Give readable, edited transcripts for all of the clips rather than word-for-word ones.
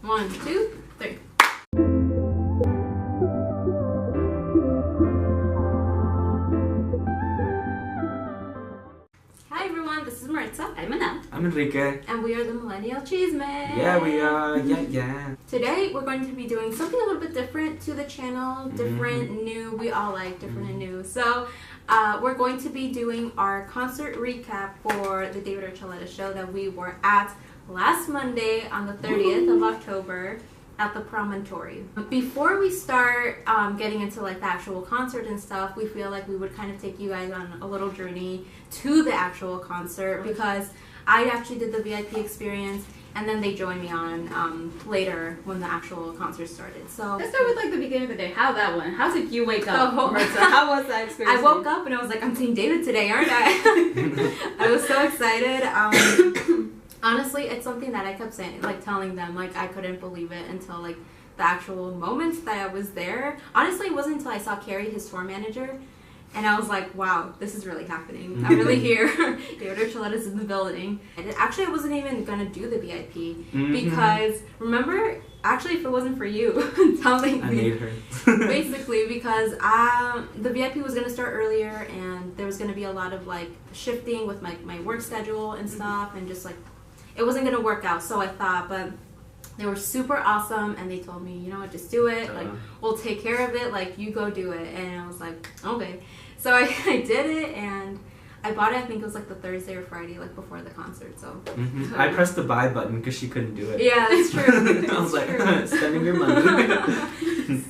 1, 2, 3. Hi everyone, this is Maritza. I'm Manel. I'm Enrique. And we are the Millennial Chisme. Yeah, we are. Yeah. Today we're going to be doing something a little bit different to the channel. Different, new. We all like different and new. So we're going to be doing our concert recap for the David Archuleta show that we were at last Monday on the 30th of October at the Promontory. Before we start getting into like the actual concert and stuff, we feel like we would kind of take you guys on a little journey to the actual concert, because I actually did the VIP experience and then they joined me on later when the actual concert started. So Let's start with like the beginning of the day. How that went? How did you wake up? Maritza? How was that experience? I woke up and I was like, I'm seeing David today, aren't I? I was so excited. Honestly, it's something that I kept saying, like telling them, like I couldn't believe it until like the actual moments that I was there. Honestly, it wasn't until I saw Carrie, his tour manager, and I was like, wow, this is really happening. I'm really here. David Archuleta's in the building. And actually, I wasn't even gonna do the VIP because remember, actually, if it wasn't for you telling me, I made her. basically, because the VIP was gonna start earlier, and there was gonna be a lot of like shifting with my work schedule and stuff, and just like it wasn't gonna work out. So I thought, but they were super awesome, and they told me, you know what, just do it. Like, we'll take care of it. Like, you go do it. And I was like, okay. So I did it, and I bought it. I think it was like the Thursday or Friday, like before the concert. So I pressed the buy button because she couldn't do it. Yeah, that's true. I was like, spending your money.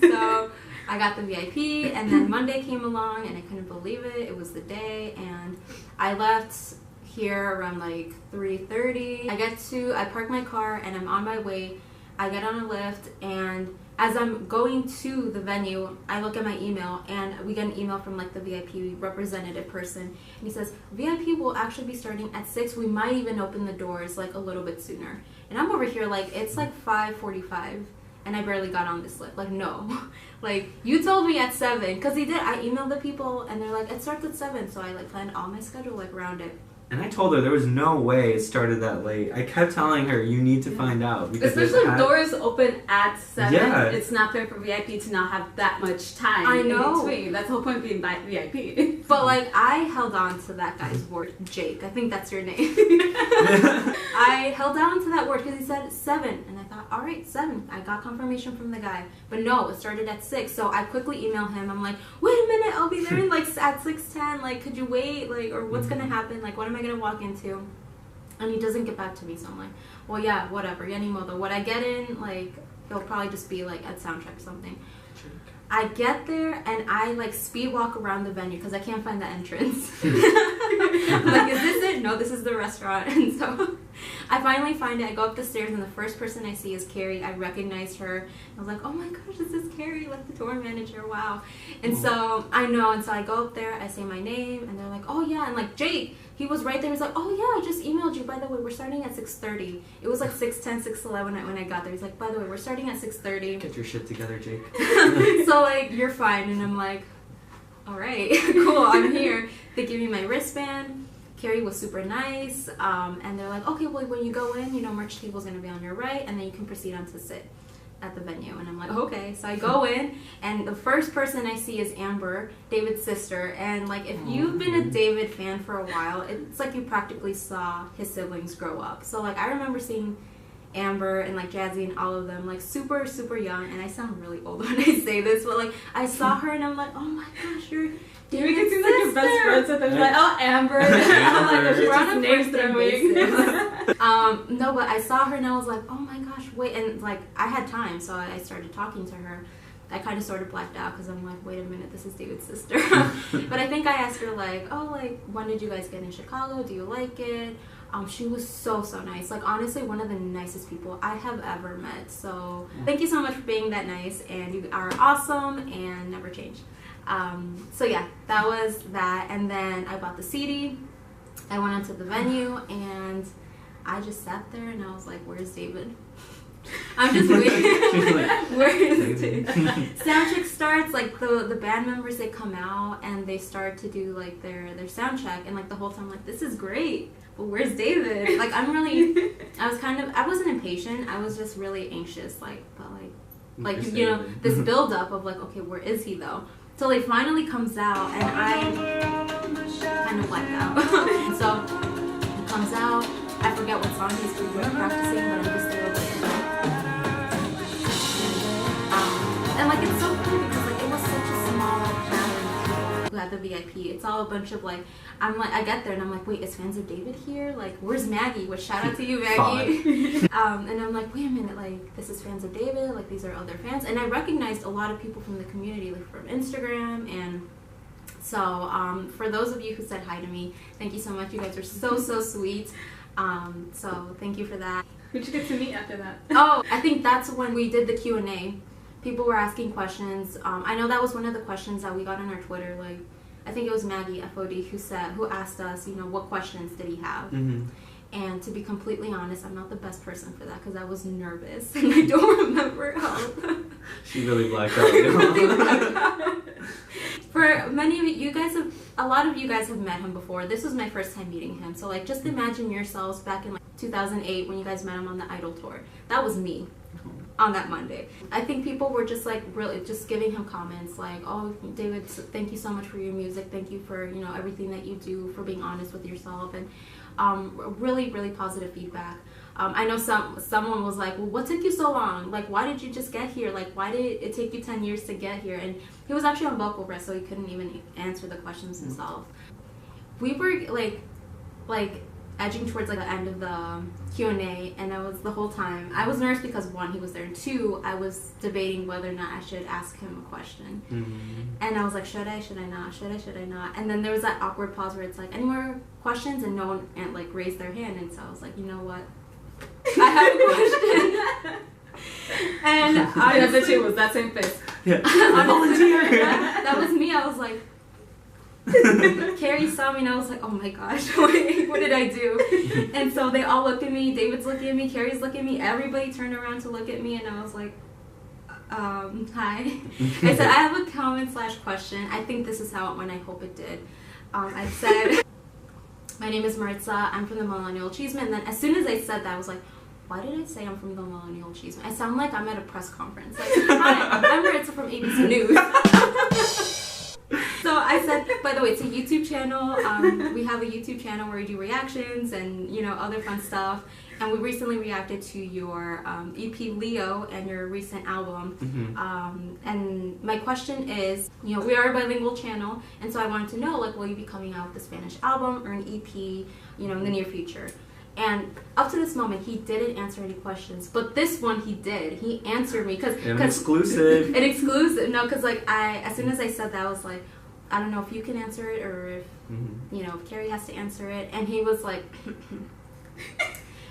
So I got the VIP, and then Monday came along, and I couldn't believe it. It was the day, and I left here around like 3:30. I park my car and I'm on my way. I get on a lift, and as I'm going to the venue, I look at my email, and we get an email from like the VIP representative person, and he says VIP will actually be starting at 6. We might even open the doors like a little bit sooner. And I'm over here like it's like 5:45 and I barely got on this lift. Like, no. Like, you told me at 7, because he did. I emailed the people and they're like, it starts at 7. So I like planned all my schedule like around it. And I told her there was no way it started that late. I kept telling her, you need to find out. Because especially if doors open at 7, yeah. It's not fair for VIP to not have that much time. I know. In between. That's the whole point of being VIP. But like, I held on to that guy's word. Jake, I think that's your name. I held on to that word because he said 7. And I thought, all right, 7. I got confirmation from the guy. But no, it started at 6. So I quickly emailed him. I'm like, wait a minute, I'll be there in like at 6:10. Like, could you wait? Like, or what's going to happen? Like, what am I going to walk into? And he doesn't get back to me. So I'm like, well, yeah, whatever. Yanimoto. What I get in, like, it'll probably just be like at soundcheck or something. I get there and I like speed walk around the venue because I can't find the entrance. I'm like, is this it? No, this is the restaurant. And so I finally find it. I go up the stairs, and the first person I see is Carrie. I recognized her. I was like, oh my gosh, this is Carrie, like the tour manager. Wow. And so I know. And so I go up there. I say my name, and they're like, oh yeah. And like Jake, he was right there. He's like, oh yeah, I just emailed you. By the way, we're starting at 6:30. It was like 6:10, 6:11 when I got there. He's like, by the way, we're starting at 6:30. Get your shit together, Jake. So like, you're fine. And I'm like, all right, cool, I'm here. They give me my wristband. Carrie was super nice. And they're like, okay, well, when you go in, you know, merch table's gonna be on your right, and then you can proceed on to sit at the venue. And I'm like, okay. So I go in, and the first person I see is Amber, David's sister. And like, if you've been a David fan for a while, it's like you practically saw his siblings grow up. So like, I remember seeing Amber and like Jazzy and all of them like super young, and I sound really old when I say this, but like I saw her and I'm like, oh my gosh, you're David's You can see like your best friends with them. Like, oh, Amber. I'm like, we're on a name throwing. No, but I saw her and I was like, oh my gosh, wait. And like, I had time, so I started talking to her. I kind of sort of blacked out because I'm like, wait a minute, this is David's sister. But I think I asked her like, oh, like, when did you guys get in Chicago? Do you like it? She was so nice. Like, honestly, one of the nicest people I have ever met. So thank you so much for being that nice, and you are awesome and never change. So yeah, that was that. And then I bought the CD. I went onto the venue, and I just sat there and I was like, where's David? I'm just waiting. She's like, Where is David. sound check starts, like the band members, they come out and they start to do like their sound check, and like the whole time I'm like, this is great, but where's David? Like I wasn't impatient, I was just really anxious, like, but like you know, this build up of like, okay, where is he though? So he finally comes out and I kind of blacked out. And so he comes out, I forget what song he's practicing, but I'm just a little bit. And like it's so cool because like it was such a small gathering who had the VIP. It's all a bunch of like, I get there and I'm like, wait, is Fans of David here? Like, where's Maggie? Well, shout out to you, Maggie. And I'm like, wait a minute, like this is Fans of David, like these are other fans. And I recognized a lot of people from the community, like from Instagram. And so for those of you who said hi to me, thank you so much. You guys are so sweet. So thank you for that. Who'd you get to meet after that? Oh, I think that's when we did the Q&A. People were asking questions. I know that was one of the questions that we got on our Twitter. Like, I think it was Maggie FOD who asked us, you know, what questions did he have? Mm-hmm. And to be completely honest, I'm not the best person for that because I was nervous and I don't remember how. She really blacked out. For many of you guys a lot of you guys have met him before. This was my first time meeting him. So like, just imagine yourselves back in like 2008 when you guys met him on the Idol tour. That was me. On that Monday. I think people were just like really just giving him comments like, oh, David, thank you so much for your music, thank you for, you know, everything that you do, for being honest with yourself, and really positive feedback. I know someone was like, well, what took you so long? Like, why did you just get here? Like, why did it take you 10 years to get here? And he was actually on vocal rest, so he couldn't even answer the questions himself. We were like edging towards like the end of the Q&A, and I was the whole time I was nervous because one, he was there, and two, I was debating whether or not I should ask him a question. And I was like, should I not? And then there was that awkward pause where it's like, any more questions? And no one like raised their hand, and so I was like, you know what, I have a question. And honestly, was that same face. Yeah. Honestly, that was me. I was like, Carrie saw me and I was like, oh my gosh, wait, what did I do? And so they all looked at me, David's looking at me, Carrie's looking at me, everybody turned around to look at me, and I was like, hi. I said, I have a comment/question. I think this is how it went, I hope it did. I said, my name is Maritza, I'm from the Millennial Chisme, and then as soon as I said that, I was like, why did I say I'm from the Millennial Chisme? I sound like I'm at a press conference. Like, hi, I'm Maritza from ABC News. So I said, by the way, it's a YouTube channel. We have a YouTube channel where we do reactions and, you know, other fun stuff. And we recently reacted to your EP Leo and your recent album. And my question is, you know, we are a bilingual channel, and so I wanted to know, like, will you be coming out with a Spanish album or an EP, you know, in the near future? And up to this moment, he didn't answer any questions. But this one, he did. He answered me. An exclusive. An exclusive. No, because, like, as soon as I said that, I was like, I don't know if you can answer it or if, you know, if Carrie has to answer it. And he was like,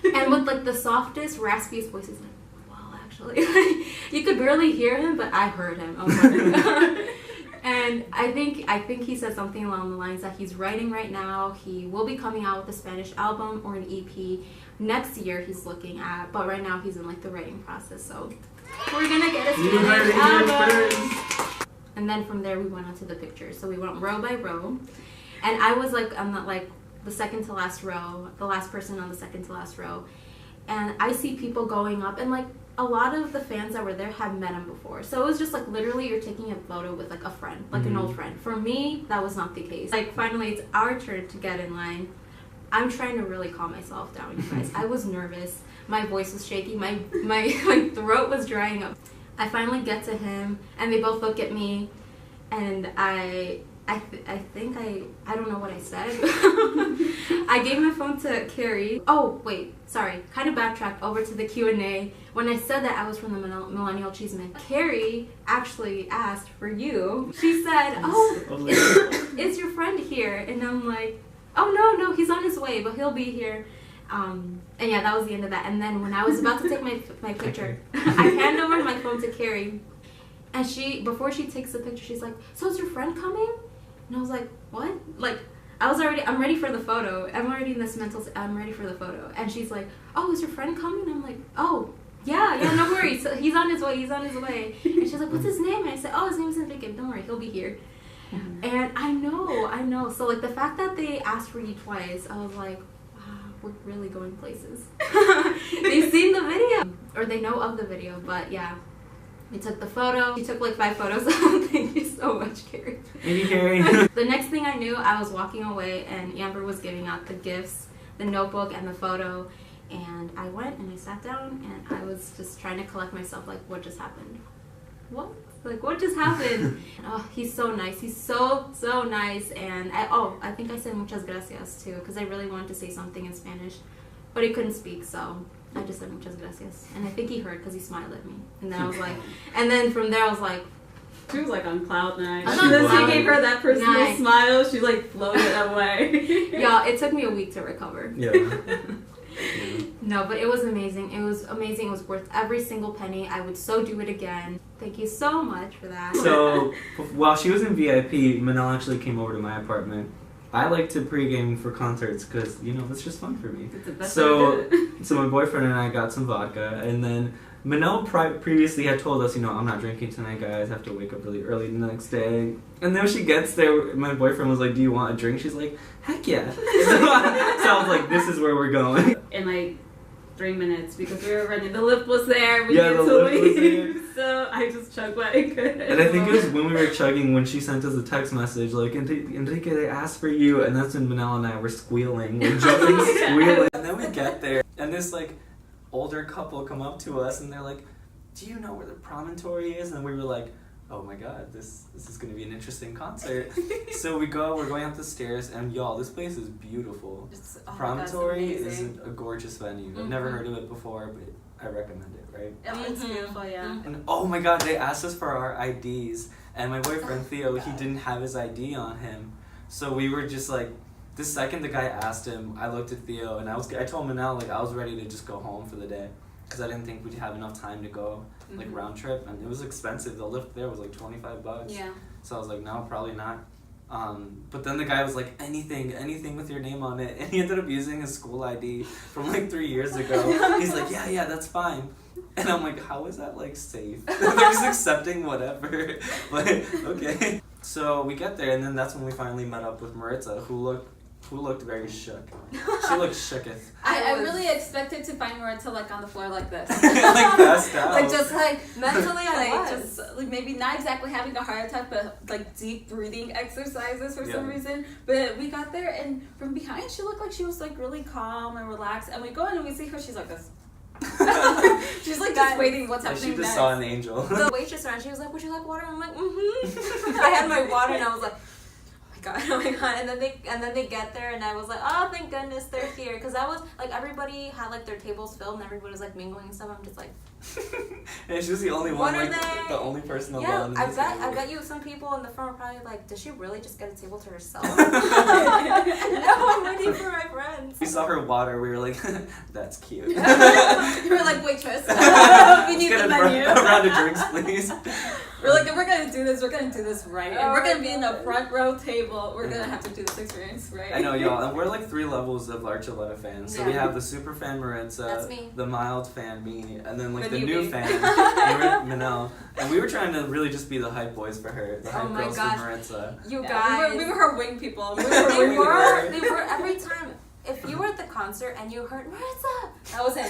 and with, like, the softest, raspiest voice, he's like, well, actually. You could barely hear him, but I heard him. And I think he said something along the lines that he's writing right now. He will be coming out with a Spanish album or an EP next year, he's looking at, but right now he's in like the writing process. So we're gonna get a Spanish album. And then from there we went on to the pictures. So we went row by row, and I was like, I'm not like the second to last row, the last person on the second to last row, and I see people going up, and like a lot of the fans that were there had met him before. So it was just like literally you're taking a photo with like a friend, like an old friend. For me, that was not the case. Like finally it's our turn to get in line. I'm trying to really calm myself down, you guys. I was nervous. My voice was shaky. My throat was drying up. I finally get to him, and they both look at me, and I don't know what I said. I gave my phone to Carrie. Oh, wait, sorry. Kind of backtracked over to the Q&A. When I said that I was from the Millennial Chisme, Carrie actually asked for you. She said, oh, is your friend here? And I'm like, oh, no, he's on his way, but he'll be here. And yeah, that was the end of that. And then when I was about to take my picture, I hand over my phone to Carrie. And before she takes the picture, she's like, so is your friend coming? And I was like, what? Like, I'm ready for the photo. I'm already in this mental, I'm ready for the photo. And she's like, oh, is your friend coming? And I'm like, oh, Yeah, no worries. So he's on his way. And she's like, what's his name? And I said, oh, his name's Enrique. Don't worry, he'll be here. And I know. So, like, the fact that they asked for you twice, I was like, wow, we're really going places. They've seen the video. Or they know of the video, but yeah. We took the photo. He took like 5 photos. Thank you so much, Carrie. Maybe Carrie. The next thing I knew, I was walking away and Amber was giving out the gifts, the notebook and the photo. And I went and I sat down and I was just trying to collect myself, like, what just happened? What? Like, what just happened? Oh, he's so nice. He's so nice. And I think I said muchas gracias too, because I really wanted to say something in Spanish, but he couldn't speak, so I just said muchas gracias. And I think he heard because he smiled at me. And then I was like, and then from there I was like, she was like on cloud 9. And then she gave her that personal smile. She like floated away. Y'all, it took me a week to recover. Yeah. No, but it was amazing. It was amazing. It was worth every single penny. I would so do it again. Thank you so much for that. So, while she was in VIP, Manal actually came over to my apartment. I like to pregame for concerts because, you know, it's just fun for me. It's the best So my boyfriend and I got some vodka, and then Manel previously had told us, you know, I'm not drinking tonight, guys. I have to wake up really early the next day. And then when she gets there, my boyfriend was like, do you want a drink? She's like, heck yeah. So I was like, this is where we're going. In like 3 minutes, because we were running. The lift was there. We Yeah, needed the to lift was leave. there. So I just chugged what I could. And I think it was when we were chugging when she sent us a text message like, Enrique, they asked for you. And that's when Manel and I were squealing. We're jumping, squealing. And then we get there, and this like older couple come up to us, and they're like, do you know where the promontory is? And we were like, oh my god, this is going to be an interesting concert. So we're going up the stairs, and y'all, this place is beautiful. Promontory is a gorgeous venue. I've never heard of it before, but I recommend it, right? It's beautiful, yeah. And oh my god, they asked us for our IDs, and my boyfriend Theo, he didn't have his ID on him. So we were just like, the second the guy asked him, I looked at Theo, and I told Manel, like, I was ready to just go home for the day. Because I didn't think we'd have enough time to go, like, round trip. And it was expensive. The lift there was like $25. Yeah. So I was like, no, probably not. But then the guy was like, anything with your name on it. And he ended up using his school ID from like 3 years ago. He's like, yeah, that's fine. And I'm like, how is that like safe? They're just accepting whatever. But okay. So we get there, and then that's when we finally met up with Maritza, who looked very shook. She looked shooketh. I really expected to find Maritza like on the floor like this. Like passed out. Like just like mentally I was. just like maybe not exactly having a heart attack, but like deep breathing exercises for some reason. But we got there, and from behind she looked like she was like really calm and relaxed. And we go in and we see her, she's like this. She's like just waiting what's happening She just next. saw an angel. The waitress around, she was like, would you like water? I'm like, I had my water and I was like, oh my god, and then they get there, and I was like, oh, thank goodness they're here, because I was like, everybody had like their tables filled and everybody was like mingling and stuff. I'm just like, and she was the only one, like they? the only person alone. Yeah, in I bet you some people in the front were probably like, did she really just get a table to herself? No, I'm waiting for my friends. We saw her water, we were like, that's cute. You were like, waitress, we need the menu. A round of drinks, please. We're like, if we're gonna do this right, and we're gonna be in the front row table, we're gonna have to do this experience right. I know, y'all, and we're like 3 levels of Archuleta fans. So we have the super fan Maritza, That's me. the mild fan me, and then like the newbie. new fan Manel. And we were trying to really just be the hype boys for her, the hype girls for Maritza. You guys, we were her wing people. They were every time. If you were at the concert and you heard Maritza, that was him.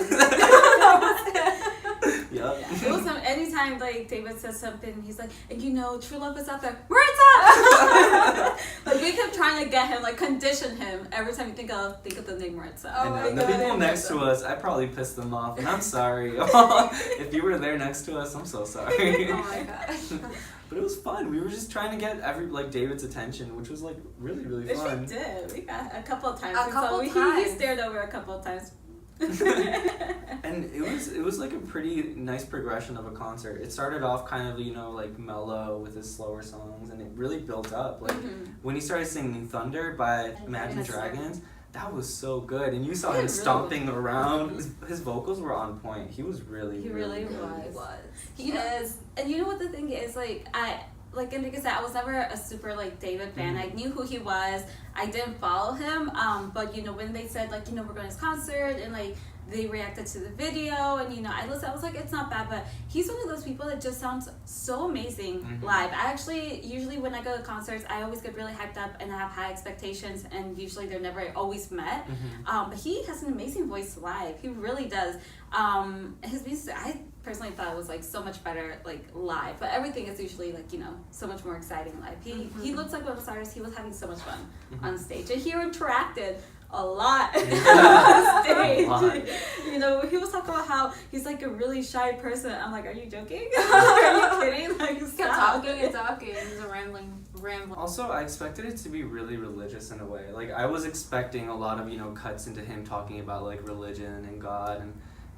Yep. It was anytime like David says something, he's like, and you know, true love is out there. Maritza! Like we kept trying to get him, like condition him every time you think of the name Maritza. And the people next to us, I probably pissed them off, and I'm sorry. If you were there next to us, I'm so sorry. Oh my gosh. But it was fun. We were just trying to get David's attention, which was like really, really fun. We did. We got a couple of times. He stared over a couple of times. And it was like a pretty nice progression of a concert. It started off kind of, you know, like mellow with his slower songs, and it really built up. Like when he started singing Thunder by Imagine Dragons, that was so good. And you saw him stomping around. His vocals were on point. He was really, He really was. He is. And you know what the thing is, like Enrique said, I was never a super like David fan. I knew who he was. I didn't follow him. But you know, when they said like, you know, we're going to his concert and like they reacted to the video, and you know, I was like, it's not bad, but he's one of those people that just sounds so amazing live. I actually, usually when I go to concerts, I always get really hyped up and I have high expectations, and usually they're never always met. But he has an amazing voice live. He really does. His music, I personally thought it was like so much better like live, but everything is usually like, you know, so much more exciting live. He looks like one of the stars. He was having so much fun on stage, and he interacted a lot on stage. You know, he was talking about how he's like a really shy person. I'm like, are you joking? Are you kidding? Like, He's kept talking and talking. He's a rambling. Also, I expected it to be really religious in a way. Like, I was expecting a lot of, you know, cuts into him talking about like religion and God,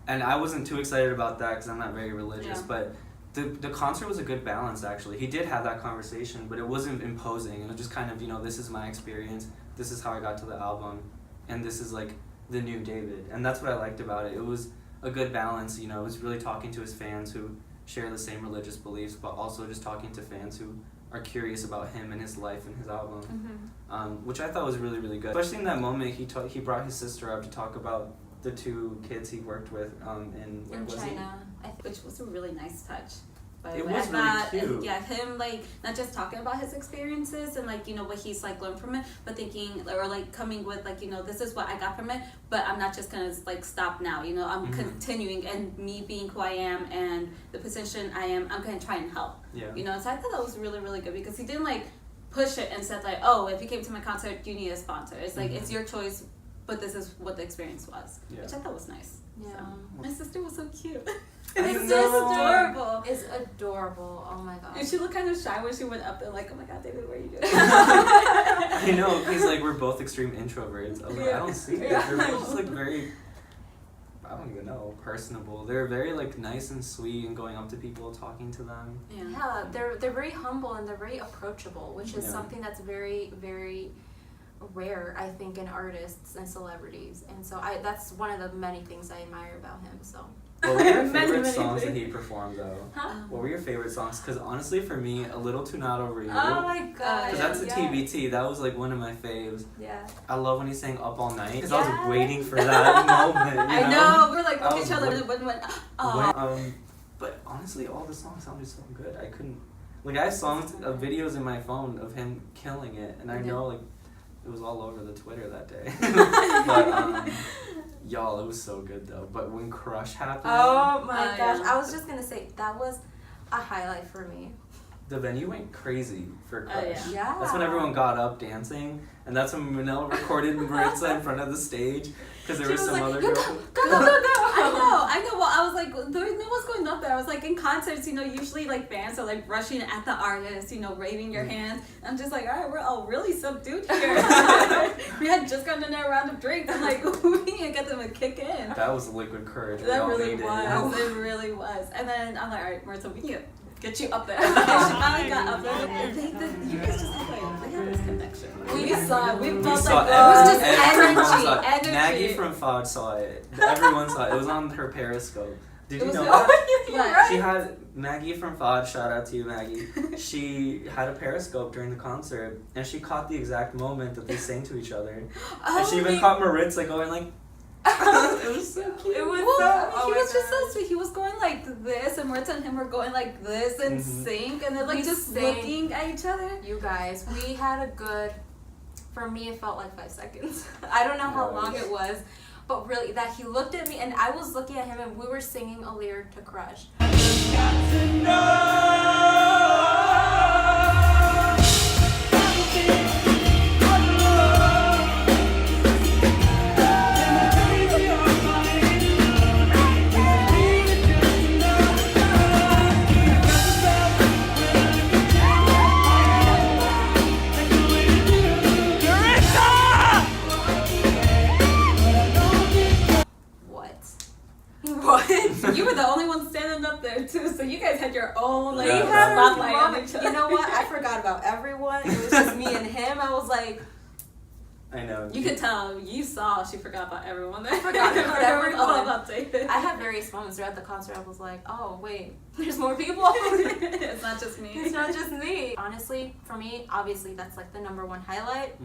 and I wasn't too excited about that because I'm not very religious. But the concert was a good balance, actually. He did have that conversation, but it wasn't imposing. It was just kind of, you know, this is my experience. This is how I got to the album. And this is like the new David. And that's what I liked about it. It was a good balance, you know. It was really talking to his fans who share the same religious beliefs, but also just talking to fans who are curious about him and his life and his album, which I thought was really, really good. Especially in that moment, he brought his sister up to talk about the 2 kids he worked with in China, which was a really nice touch. But it was really cute. Yeah, him like not just talking about his experiences and like, you know, what he's like learned from it, but thinking or like coming with like, you know, this is what I got from it, but I'm not just gonna like stop now, you know, I'm continuing, and me being who I am and the position I am, I'm gonna try and help. You know, so I thought that was really, really good because he didn't like push it and said like, oh, if you came to my concert, you need a sponsor. It's like it's your choice, but this is what the experience was, which I thought was nice. Yeah, so, my sister was so cute. It's so adorable. It's adorable. Oh my god. And she looked kind of shy when she went up there, like, oh my god, David, what are you doing? I know, because like we're both extreme introverts. I was like, I don't see it. They're just like very, I don't even know, personable. They're very like nice and sweet and going up to people, talking to them. Yeah, they're very humble and they're very approachable, which is something that's very, very rare, I think, in artists and celebrities. And so that's one of the many things I admire about him. So. What were your favorite songs that he performed, though? What were your favorite songs? Because honestly, for me, A Little Too Not Over You. Oh my god. Because that's a TBT. That was like one of my faves. Yeah. I love when he sang Up All Night. Because I was waiting for that moment. I know. We're like, look at each other and went, but honestly, all the songs sounded so good. I couldn't. Like, I have songs, videos in my phone of him killing it. And I know, like, it was all over the Twitter that day. But, y'all, it was so good though. But when Crush happened, oh my gosh, I was just gonna say that was a highlight for me. The venue went crazy for Crush. Yeah. That's when everyone got up dancing, and that's when Manila recorded Maritza in front of the stage because there was some like, other girl. Go! I know. Well, I was like, there no one's going up there. I was like, in concerts, you know, usually like bands are like rushing at the artist, you know, waving your hands. I'm just like, all right, we're all really subdued here. We had just gotten in a round of drinks. I'm like, we need to get them to kick in. That was liquid courage. That really was. It really was. And then I'm like, all right, Maritza, we need to get you up there. She finally got up there. You guys just had like, they had this connection. We saw it. We felt like it was just energy. Maggie from FOD saw it. Everyone saw it. It was on her Periscope. Did you know that? Right. She had Maggie from FOD, shout out to you, Maggie. She had a Periscope during the concert, and she caught the exact moment that they sang to each other. And she even caught Maritza going like, it was so cute. It was he was just so sweet. He was going like this, and Maritza and him were going like this in sync, and they're like just looking at each other. You guys, we had a good, for me it felt like 5 seconds. I don't know how long it was, but really that he looked at me and I was looking at him and we were singing a lyric to Crush. You were the only one standing up there too, so you guys had your own like spotlight on each other. You know what? I forgot about everyone. It was just me and him. I was like, I know. You could tell. You saw she forgot about everyone. I forgot about everyone. All about David. I had various moments throughout the concert. I was like, oh wait, there's more people. It's not just me. It's not just me. Honestly, for me, obviously that's like the number one highlight.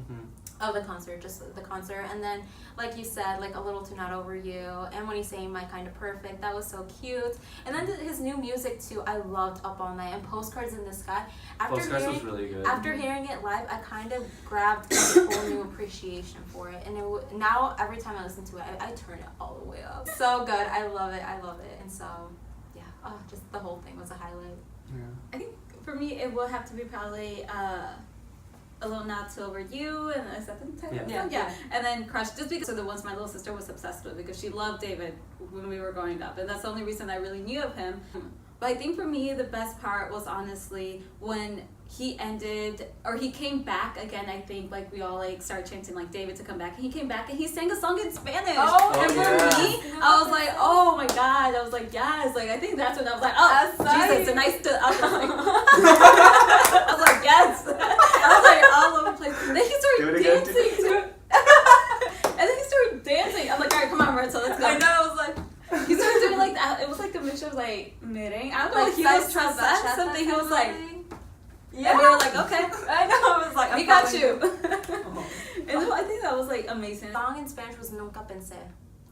Of the concert, just the concert. And then, like you said, like A Little Too Not Over You, and when he's saying My Kind of Perfect, that was so cute. And then his new music too, I loved Up All Night and Postcards in the Sky. Postcards was really good. After hearing it live, I kind of grabbed a whole new appreciation for it. And now every time I listen to it, I turn it all the way up. So good. I love it. And so, yeah, just the whole thing was a highlight. Yeah. I think for me, it will have to be probably A Little Not Too Over You, and is that the title? Yeah. And then Crush, just because of the ones my little sister was obsessed with, because she loved David when we were growing up, and that's the only reason I really knew of him. But I think for me, the best part was honestly when he ended, or he came back again. I think like we all like started chanting like David to come back, and he came back and he sang a song in Spanish. And for me, I was like, oh my god, I was like, yes, like I think that's when I was like, oh Jesus, and I stood up. I was like, yes. I was like all over the place. And then he started dancing too. And then he started dancing. I'm like, all right, come on, Marissa, let's go. I know. I was like. He started doing like that. It was like a mixture of like knitting. I don't know. Like he was something. He was like, yeah. And we were like, okay. I know. I was like, we got you. And I think that was like amazing. The song in Spanish was Nunca Pensé.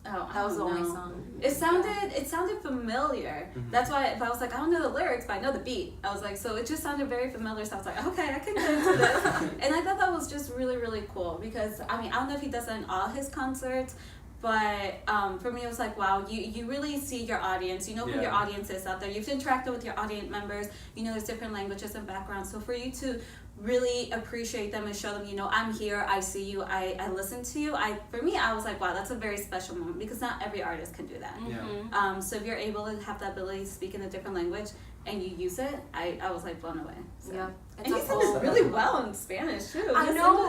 Oh, that was the only song. It sounded familiar. Mm-hmm. That's why if I was like, I don't know the lyrics, but I know the beat. I was like, so it just sounded very familiar. So I was like, okay, I can get into this. And I thought that was just really, really cool because I mean, I don't know if he does that in all his concerts. But for me, it was like, wow, you really see your audience. You know who your audience is out there. You've interacted with your audience members. You know there's different languages and backgrounds. So for you to really appreciate them and show them, you know, I'm here, I see you, I listen to you. For me, I was like, wow, that's a very special moment because not every artist can do that. Mm-hmm. So if you're able to have the ability to speak in a different language and you use it, I was like blown away. So. Yeah. And he said it really well in Spanish too. I know.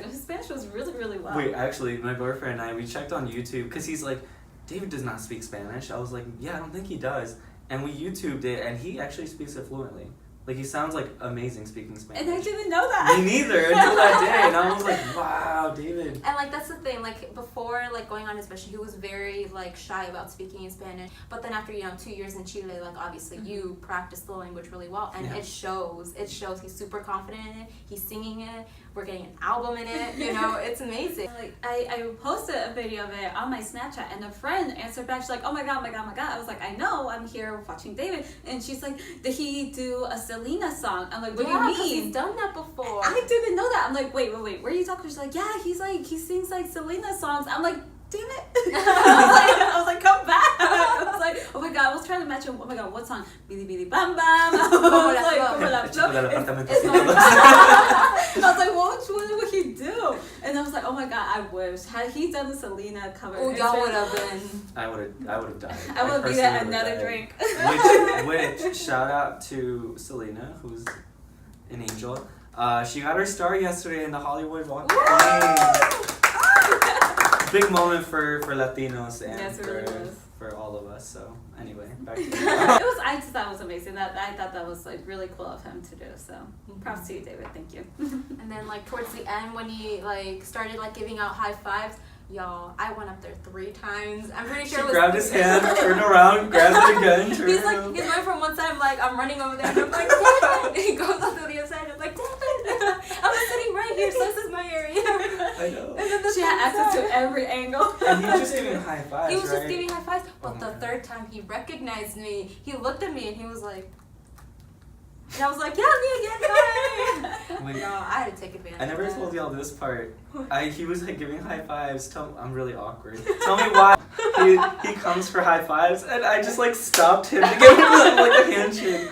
His Spanish was really, really well. Wait, actually, my boyfriend and I, we checked on YouTube because he's like, David does not speak Spanish. I was like, yeah, I don't think he does. And we YouTubed it, and he actually speaks it fluently. Like, he sounds like amazing speaking Spanish. And I didn't know that. Me neither until that day. And I was like, wow, David. And, like, that's the thing. Like, before, like, going on his mission, he was very, like, shy about speaking in Spanish. But then after, 2 years in Chile, like, obviously, you practice the language really well. And it shows. It shows. He's super confident in it. He's singing it. We're getting an album in it. It's amazing. Like, I posted a video of it on my Snapchat, and a friend answered back. She's like, oh, my God. I was like, I know. I'm here watching David. And she's like, did he do a Selena song? I'm like, what do you mean? He's done that before. I didn't know that. I'm like, wait, where are you talking? She's like, yeah, he sings like Selena songs. I'm like, damn it. I was like, come back. I was like, oh my God, I was trying to match him. Oh my God, what song? Bili Bili Bam Bam. I was like, well, which one would he do? And I was like, oh my God, I wish. Had he done the Selena cover? Oh, y'all would have been. I would have died. I would be at another drink. Which shout out to Selena, who's an angel. She got her star yesterday in the Hollywood Walk of Fame. Big moment for Latinos and for all of us. So anyway, back to you. I just thought it was amazing. I thought that was like really cool of him to do. So props to you, David. Thank you. And then like towards the end when he like started like giving out high fives. Y'all, I went up there 3 times. I'm pretty sure she it was. Grabbed his hand, turned around, grabbed it again. He's going from one side. I'm running over there. And I'm like, David. He goes up to the other side. I'm like, David. I'm sitting right here, so this is my area. I know. And then she had access to every angle. And he was just giving high fives. He was just giving high fives. But the third time he recognized me. He looked at me and he was like. And I was like, yeah, me again, hi! No, I had to take advantage. I never told y'all this part. He was like giving high fives. I'm really awkward. Tell me why he comes for high fives, and I just like stopped him to give him like a handshake,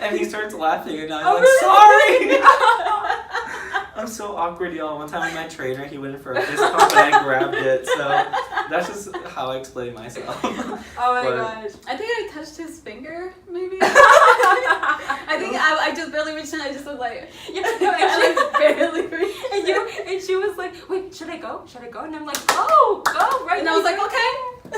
and he starts laughing, and I'm like, sorry. I'm so awkward, y'all. One time with my trainer, he went for a fist pump, and I grabbed it. So that's just how I explain myself. Oh my gosh! I think I touched his finger, maybe. I think I just barely reached in. I just was like, barely reached. And she was like, wait, should I go? And I'm like, go right. And I was like, okay. I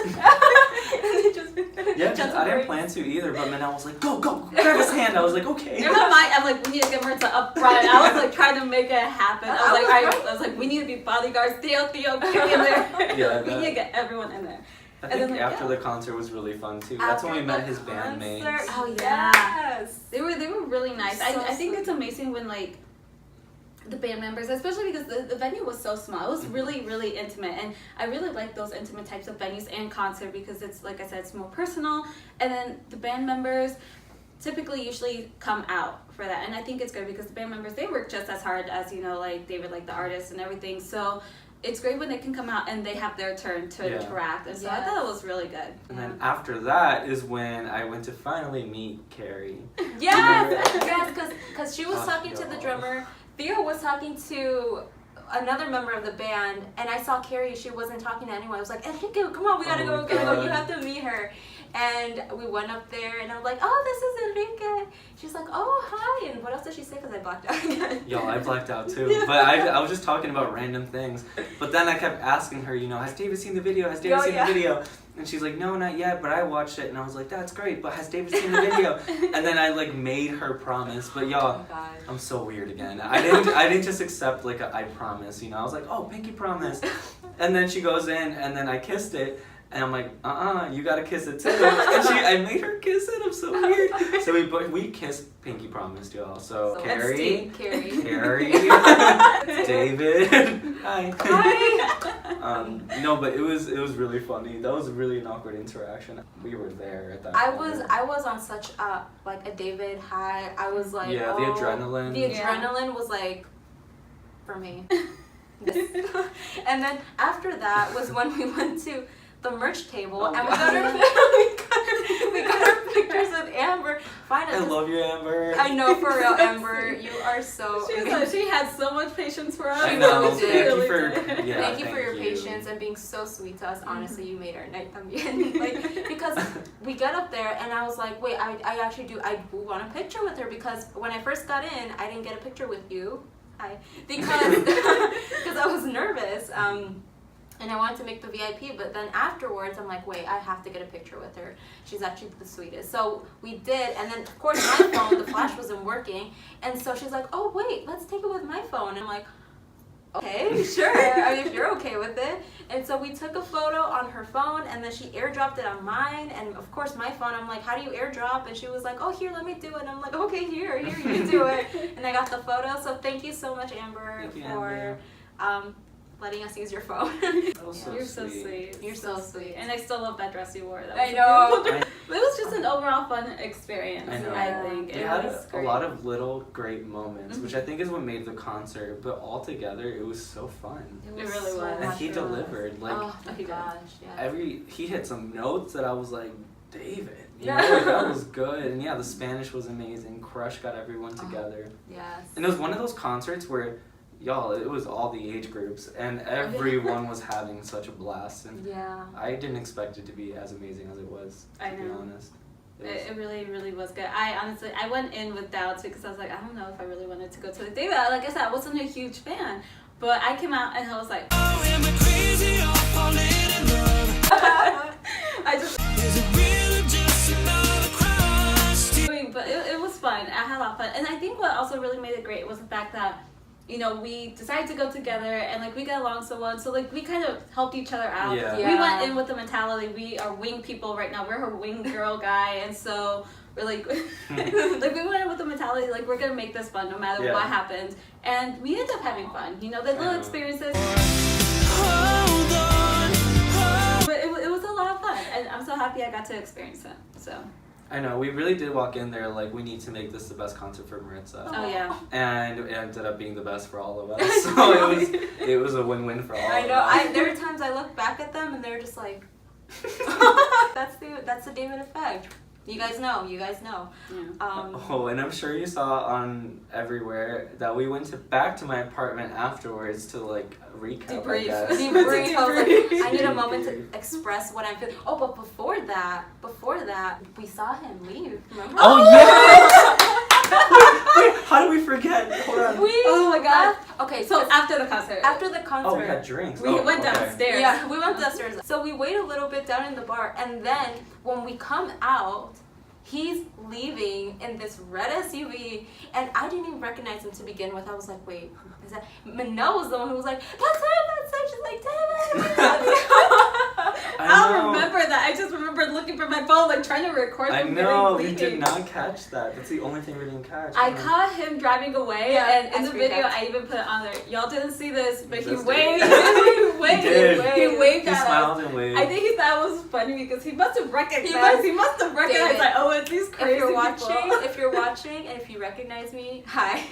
didn't plan to either, but Manel was like, go, grab his hand. I was like, okay. In my mind, I'm like, we need to get Marissa up front. I was like trying to make it happen. I was like, we need to be bodyguards. Theo, get in there. Yeah, we need to get everyone in there. I think after the concert was really fun too. That's when we met his bandmates. Oh yeah, they were really nice. I think it's amazing when like the band members, especially because the venue was so small. It was really, really intimate, and I really like those intimate types of venues and concert because it's, like I said, it's more personal. And then the band members typically usually come out for that, and I think it's good because the band members, they work just as hard as, you know, like David, like the artist and everything. So it's great when they can come out and they have their turn to interact, and so I thought it was really good. And then after that is when I went to finally meet Carrie. Yes, because she was talking to the drummer. Theo was talking to another member of the band, and I saw Carrie. She wasn't talking to anyone. I was like, Enrique, come on, we gotta go. You have to meet her. And we went up there, and I'm like, oh, this is Enrique. She's like, oh, hi. And what else did she say? Because I blacked out again. Yo, I blacked out too. But I was just talking about random things. But then I kept asking her, you know, has David seen the video? Has David seen the video? And she's like, no, not yet, but I watched it. And I was like, that's great, but has David seen the video? And then I like made her promise. But y'all, I'm so weird again. I didn't just accept like a I promise, you know. I was like, oh, pinky promise. And then she goes in, and then I kissed it. And I'm like, you gotta kiss it too. And I made her kiss it. I'm so weird. So we kissed pinky promised, y'all. So Carrie, David, hi. No, but it was really funny. That was really an awkward interaction. We were there at that. I was on such a David high. I was like, the adrenaline. The adrenaline was like, for me. And then after that was when we went to the merch table, and we got our pictures with Amber. Finally, I love you, Amber. I know, for real, Amber. You are so. She had so much patience for us. I know. Thank you for your patience and being so sweet to us. Honestly, you made our night también. Like, because we got up there, and I was like, wait, I actually do. I want a picture with her because when I first got in, I didn't get a picture with you. Because I was nervous. And I wanted to make the VIP, but then afterwards, I'm like, wait, I have to get a picture with her. She's actually the sweetest. So we did, and then, of course, my phone, the flash wasn't working, and so she's like, oh, wait, let's take it with my phone. And I'm like, okay, sure, if you're okay with it. And so we took a photo on her phone, and then she airdropped it on mine, and, of course, my phone, I'm like, how do you airdrop? And she was like, oh, here, let me do it. And I'm like, okay, here, you do it. And I got the photo, so thank you so much, Amber, for... letting us use your phone. You're so sweet. You're so sweet. And I still love that dress you wore. I know. It was just an overall fun experience, I think. We had a lot of little great moments, which I think is what made the concert, but altogether it was so fun. It really was. And he delivered. Like, oh my gosh, yeah. He hit some notes that I was like, David, you know, that was good. And yeah, the Spanish was amazing. Crush got everyone together. Yes. And it was one of those concerts where, y'all, it was all the age groups, and everyone was having such a blast. And I didn't expect it to be as amazing as it was, to be honest. It really, really was good. I went in with doubts because I was like, I don't know if I really wanted to go to the David. Like I said, I wasn't a huge fan, but I came out and I was like, oh, am I crazy or falling in love? I just... Is it really just another crush? But it was fun. I had a lot of fun. And I think what also really made it great was the fact that, you know, we decided to go together and like we got along so well, so like we kind of helped each other out. We went in with the mentality we are wing people right now. We're her wing girl guy, and so we're like like we went in with the mentality like we're gonna make this fun no matter what happens, and we ended up having fun. You know, the little experiences. But it was a lot of fun, and I'm so happy I got to experience it. So. I know, we really did walk in there like we need to make this the best concert for Maritza. Oh yeah. And it ended up being the best for all of us. So it was a win-win for all of us. I know. There were times I look back at them and they're just like, that's the David effect. You guys know. Yeah. And I'm sure you saw on everywhere that we went back to my apartment afterwards to like recap. Debrief. I need a moment to express what I'm feeling. Oh, but before that, we saw him leave. Remember? Oh yeah! Wait, how do we forget? Hold on. Oh my god. Okay, so after the concert. Oh, we had drinks. We went downstairs. Yeah, we went downstairs. So we wait a little bit down in the bar, and then when we come out, he's leaving in this red SUV, and I didn't even recognize him to begin with. I was like, wait, is that... Manel was the one who was like, that's him. She's like, David. I'll remember that. I just remember looking for my phone, like trying to record. I know, we did not catch that. That's the only thing we didn't catch. I caught him driving away, and in the video, capped. I even put it on there. Y'all didn't see this, but he Just waved. did. He waved. He He waved He at us. smiled and waved. I think he thought it was funny because he must have recognized. He must have recognized. David, Like, oh, it's these crazy If people. you're watching, and if you recognize me, hi.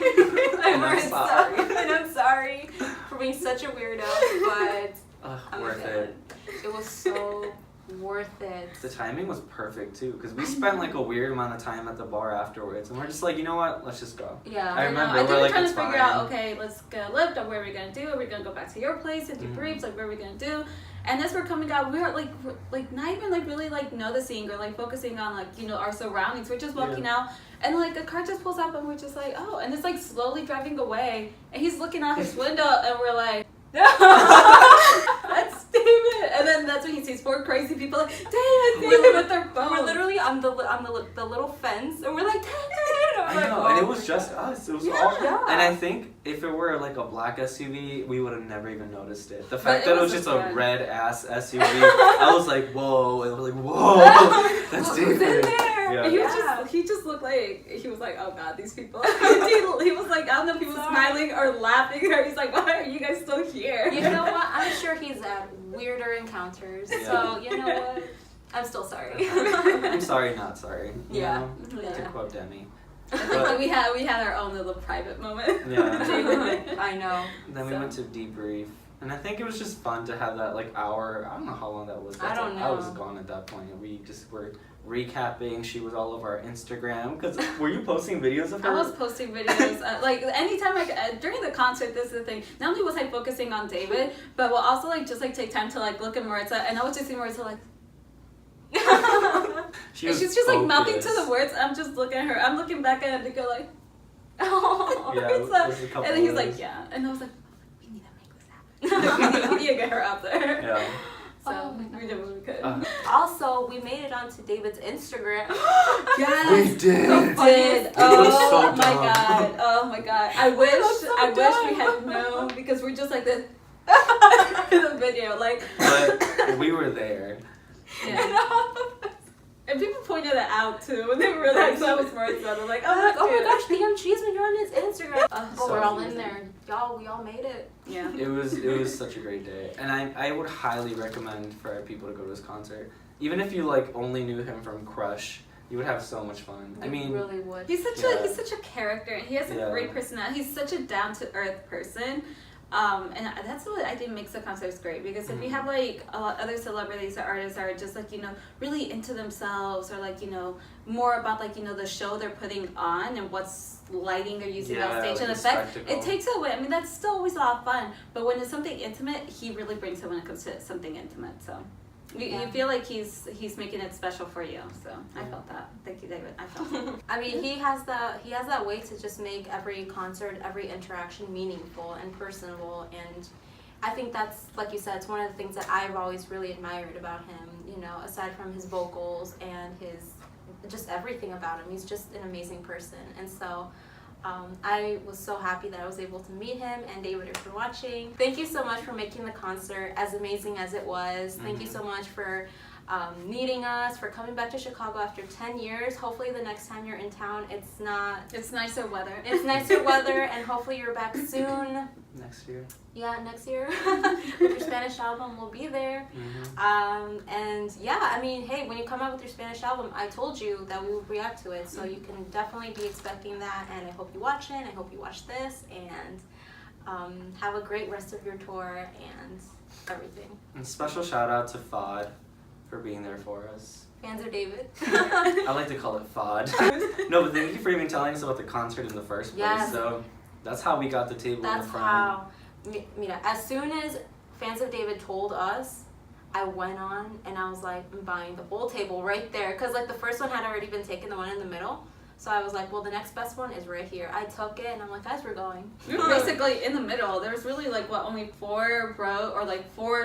I'm sorry. And I'm sorry for being such a weirdo, but I'm worth okay. it. It was so worth it. The timing was perfect too, because we spent like a weird amount of time at the bar afterwards, and we're just like, you know what? Let's just go. Yeah, I remember. I think we're we're like, trying to it's figure fine. out, okay, let's get a lift. What are we gonna do? Are we gonna go back to your place and debrief? Like, what are we gonna do? And as we're coming out, we are like not even like really like noticing or like focusing on like, you know, our surroundings. We're just walking out, and like a car just pulls up, and we're just like, oh, and it's like slowly driving away, and he's looking out his window, and we're like, that's David. And then that's when he sees 4 crazy people like, David with their phone. We're literally on the little fence, and we're like, I know, and it was just us. It was all. Yeah. And I think if it were like a black SUV, we would have never even noticed it. The fact But that it was just a fun. red ass SUV, I was like, whoa! It was like, whoa! That's Who's in David. there? Yeah. He just looked like, he was like, oh god, these people. he was like, I don't know if he was smiling or laughing, or he's like, why are you guys still here? You know what? I'm sure he's had weirder encounters. Yeah. So you know what? I'm still sorry. I'm sorry, not sorry. You Yeah. know? Yeah. To quote Demi. But we had our own little private moment. Yeah. I know. Then we went to debrief, and I think it was just fun to have that like hour. I don't know how long that was. I don't I was know. gone at that point, and we just were recapping. She was all over our Instagram. Because were you posting videos of her? I was posting videos. Like anytime during the concert, this is the thing. Not only was I focusing on David, but we'll also like just like take time to like look at Maritza, and I was just seeing Maritza like. She's just like mouthing to the words. I'm just looking at her. I'm looking back at Nico like, oh, Yeah, Maritza. there's a couple And then he's of like, those. yeah. And I was like, we need to make this happen. we need to get her out there. Yeah. So Oh my we did what we could. Also, we made it onto David's Instagram. Yes. We did. Did. was Oh so my dumb. god. Oh my god. I wish so I wish we dumb. had known, because we're just like this in the video. Like, But we were there. yeah. And people pointed it out too when they realized that was Maritza. They're like, oh, Like, that's oh my cute. gosh, DM Chisme, you're on his Instagram. But So we're all in amazing. there. Y'all, we all made it. Yeah. It was such a great day, and I would highly recommend for people to go to his concert. Even if you like only knew him from Crush, you would have so much fun. I We mean, really would. He's such a character, and he has a Yeah. great personality. He's such a down to earth person. And that's what I think makes the concerts great, because if you have like a lot other celebrities or artists are just like, you know, really into themselves, or like, you know, more about like, you know, the show they're putting on and what's lighting they're using on stage like and a effect, spectacle. it takes it away. I mean, that's still always a lot of fun, but when it's something intimate, he really brings it when it comes to something intimate. So you feel like he's making it special for you. So I felt that. Thank you, David. I felt it. I mean, he has that way to just make every concert, every interaction meaningful and personable, and I think that's, like you said, it's one of the things that I've always really admired about him. You know, aside from his vocals and his just everything about him, he's just an amazing person, and so. I was so happy that I was able to meet him, and David, if you're watching, thank you so much for making the concert as amazing as it was. Thank you so much for meeting us, for coming back to Chicago after 10 years. Hopefully the next time you're in town, it's nicer weather, and hopefully you're back soon. next year. Yeah, next year with your Spanish album, we'll be there. And yeah, I mean, hey, when you come out with your Spanish album, I told you that we would react to it, so you can definitely be expecting that, and I hope you watch it, I hope you watch this, and have a great rest of your tour and everything. And special shout out to FOD for being there for us. Fans of David. I like to call it FOD. No, but thank you for even telling us about the concert in the first place. Yes. So that's how we got the table in That's the front. how, mira, as soon as Fans of David told us, I went on and I was like, I'm buying the whole table right there. Because like the first one had already been taken, the one in the middle. So I was like, well, the next best one is right here. I took it and I'm like, guys, we're going. We were basically in the middle. There was really like only 4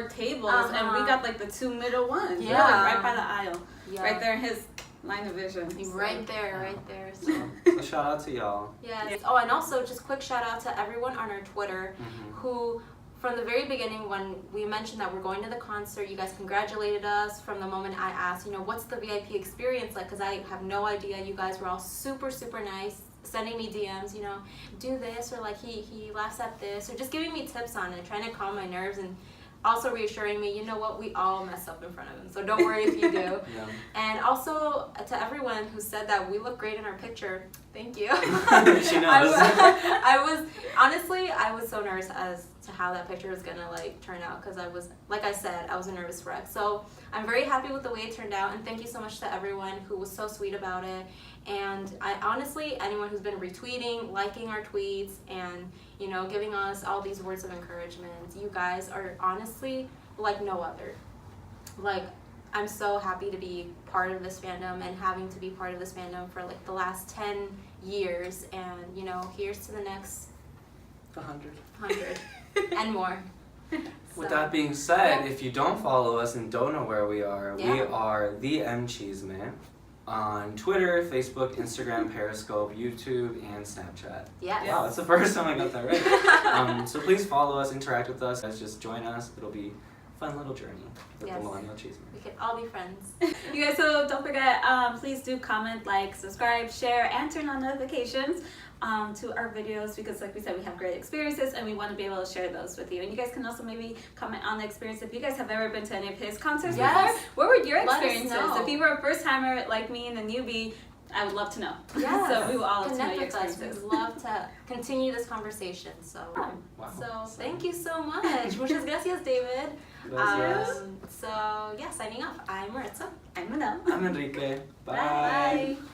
tables, and we got like the 2 middle ones. Yeah. We were, like, right by the aisle, Yeah. right there in his line of vision. Right there. So. So shout out to y'all. Yes. Oh, and also just quick shout out to everyone on our Twitter who from the very beginning, when we mentioned that we're going to the concert, you guys congratulated us. From the moment I asked, what's the VIP experience like? Because I have no idea. You guys were all super, super nice, sending me DMs, do this, or like he laughs at this, or just giving me tips on it, trying to calm my nerves, and also reassuring me, we all mess up in front of him, so don't worry if you do. Yeah. And also to everyone who said that we look great in our picture, thank you. She knows. I was so nervous as to how that picture was gonna turn out, because I was, like I said, I was a nervous wreck. So I'm very happy with the way it turned out, and thank you so much to everyone who was so sweet about it. And I honestly, anyone who's been retweeting, liking our tweets, and giving us all these words of encouragement, you guys are honestly like no other. I'm so happy to be part of this fandom, and having to be part of this fandom for the last 10 years, and here's to the next 100 and more. With that being said, if you don't follow us and don't know where we are, we are the Chisme on Twitter, Facebook, Instagram, Periscope, YouTube, and Snapchat. Yes. Wow, that's the first time I got that right. So please follow us, interact with us, just join us. It'll be a fun little journey with the Millennial Chisme. We can all be friends. You guys, so don't forget, please do comment, subscribe, share, and turn on notifications to our videos, because like we said, we have great experiences and we want to be able to share those with you. And you guys can also maybe comment on the experience if you guys have ever been to any of his concerts before. What were your experiences? If you were a first timer like me and a newbie, I would love to know. Yeah. So we will all connect know your with us. experiences. We'd love to continue this conversation. So, thank you so much. Muchas gracias, David. Gracias. So signing off. I'm Maritza. I'm Manel. I'm Enrique. Bye. Bye.